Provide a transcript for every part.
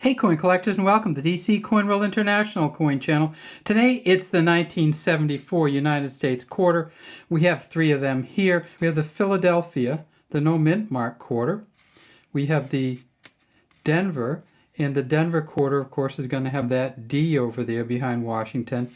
Hey coin collectors, and welcome to DC Coin World International Coin Channel. Today it's the 1974 United States quarter. We have three of them here. We have the Philadelphia, the no mint mark quarter. We have the Denver, and the Denver quarter of course is going to have that D over there behind Washington.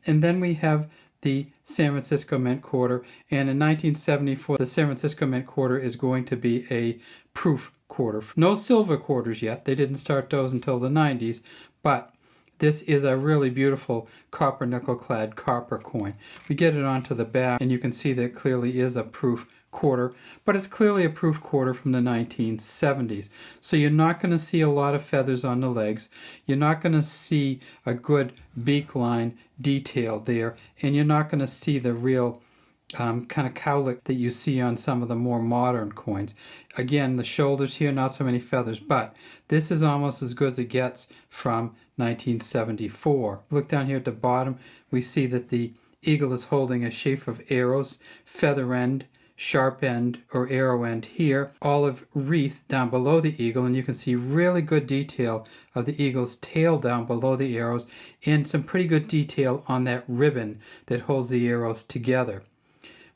And then we have the San Francisco Mint quarter, and in 1974 the San Francisco Mint quarter is going to be a proof quarter. No silver quarters yet, they didn't start those until the 90s, but this is a really beautiful copper nickel clad copper coin. We get it onto the back and you can see that it clearly is a proof quarter, but it's clearly a proof quarter from the 1970s. So you're not going to see a lot of feathers on the legs. You're not going to see a good beak line detail there, and you're not going to see the real kind of cowlick that you see on some of the more modern coins. Again, the shoulders here, not so many feathers, but this is almost as good as it gets from 1974. Look down here at the bottom, we see that the eagle is holding a sheaf of arrows, feather end, sharp end or arrow end here, olive wreath down below the eagle, and you can see really good detail of the eagle's tail down below the arrows, and some pretty good detail on that ribbon that holds the arrows together.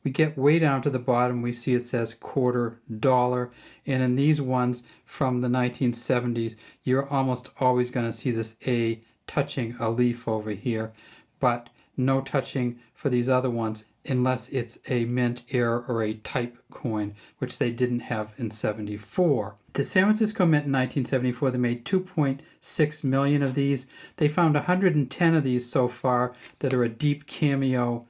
We get way down to the bottom, we see it says $quarter, and in these ones from the 1970s you're almost always going to see this A touching a leaf over here, but no touching for these other ones unless it's a mint error or a type coin, which they didn't have in 74. The San Francisco Mint in 1974, they made 2.6 million of these. They found 110 of these so far that are a deep cameo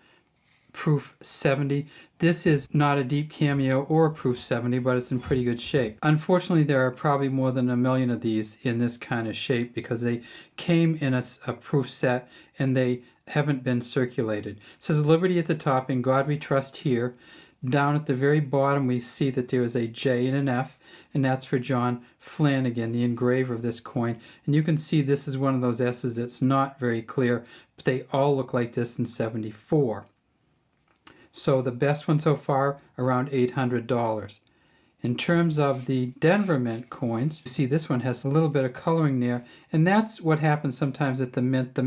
proof 70. This is not a deep cameo or a proof 70, but it's in pretty good shape. Unfortunately, there are probably more than 1 million of these in this kind of shape because they came in a proof set and they haven't been circulated. It says Liberty at the top, In God We Trust here. Down at the very bottom we see that there is a J and an F, and that's for John Flanagan, the engraver of this coin. And you can see this is one of those S's that's not very clear, but they all look like this in 74. So the best one so far, around $800. In terms of the Denver Mint coins, you see this one has a little bit of coloring there, and that's what happens sometimes at the mint.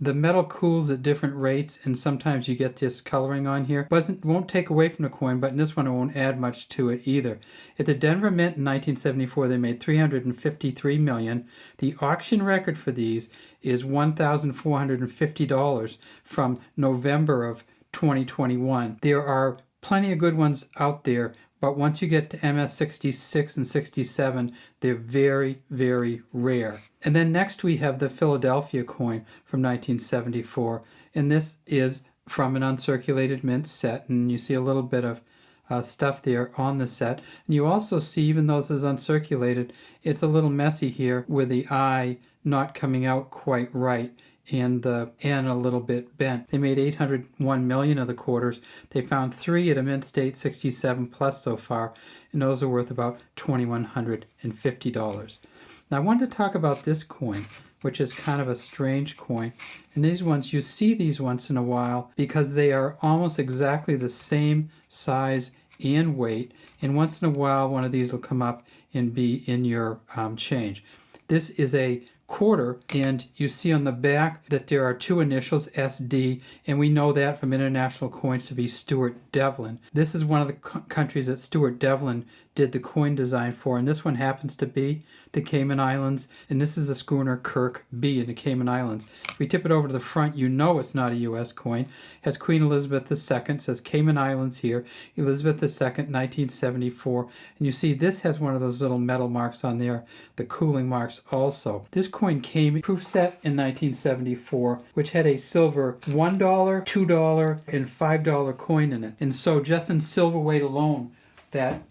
The metal cools at different rates, and sometimes you get this coloring on here. Won't take away from the coin, but in this one it won't add much to it either. At the Denver Mint in 1974, they made $353 million. The auction record for these is $1,450 from November of 2021. There are plenty of good ones out there, but once you get to MS66 and 67, they're very, very rare. And then next we have the Philadelphia coin from 1974, and this is from an uncirculated mint set, and you see a little bit of stuff there on the set. And you also see, even though this is uncirculated, it's a little messy here with the eye not coming out quite right, and the N a little bit bent. They made 801 million of the quarters. They found 3 at a mint state 67 plus so far, and those are worth about $2,150. Now I wanted to talk about this coin, which is kind of a strange coin. And these ones, you see these once in a while because they are almost exactly the same size and weight, and once in a while one of these will come up and be in your change. This is a quarter, and you see on the back that there are 2 initials, SD, and we know that from international coins to be Stuart Devlin. This is one of the countries that Stuart Devlin did the coin design for, and this one happens to be the Cayman Islands, and this is the schooner Kirk B in the Cayman Islands. If we tip it over to the front, you know it's not a U.S. coin. It has Queen Elizabeth II, says Cayman Islands here, Elizabeth II, 1974, and you see this has one of those little metal marks on there, the cooling marks also. This coin came proof set in 1974, which had a silver $1, $2, and $5 coin in it. And so just in silver weight alone, that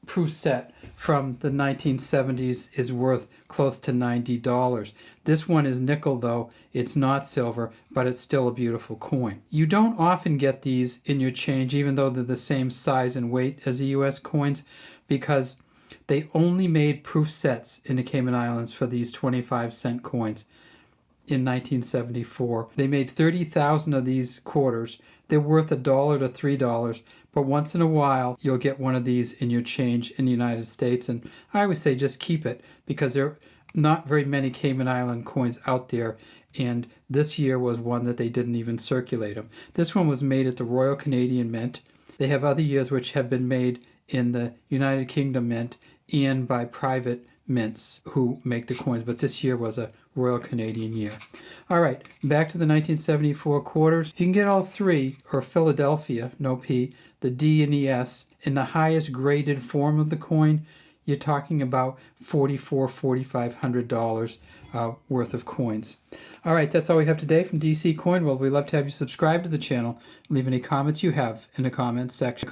proof set from the 1970s is worth close to $90. This one is nickel though, it's not silver, but it's still a beautiful coin. You don't often get these in your change, even though they're the same size and weight as the US coins, because they only made proof sets in the Cayman Islands for these 25-cent coins in 1974. They made 30,000 of these quarters. They're worth $1 to $3, but once in a while you'll get one of these in your change in the United States, and I always say just keep it because they're not very many Cayman Island coins out there, and this year was one that they didn't even circulate them. This one was made at the Royal Canadian Mint. They have other years which have been made in the United Kingdom Mint and by private mints who make the coins, but this year was a Royal Canadian year. All right, back to the 1974 quarters. You can get all three, or Philadelphia, no P, the D and the S, in the highest graded form of the coin. You're talking about $4,500 worth of coins. All right, that's all we have today from DC Coin World. We'd love to have you subscribe to the channel. Leave any comments you have in the comments section.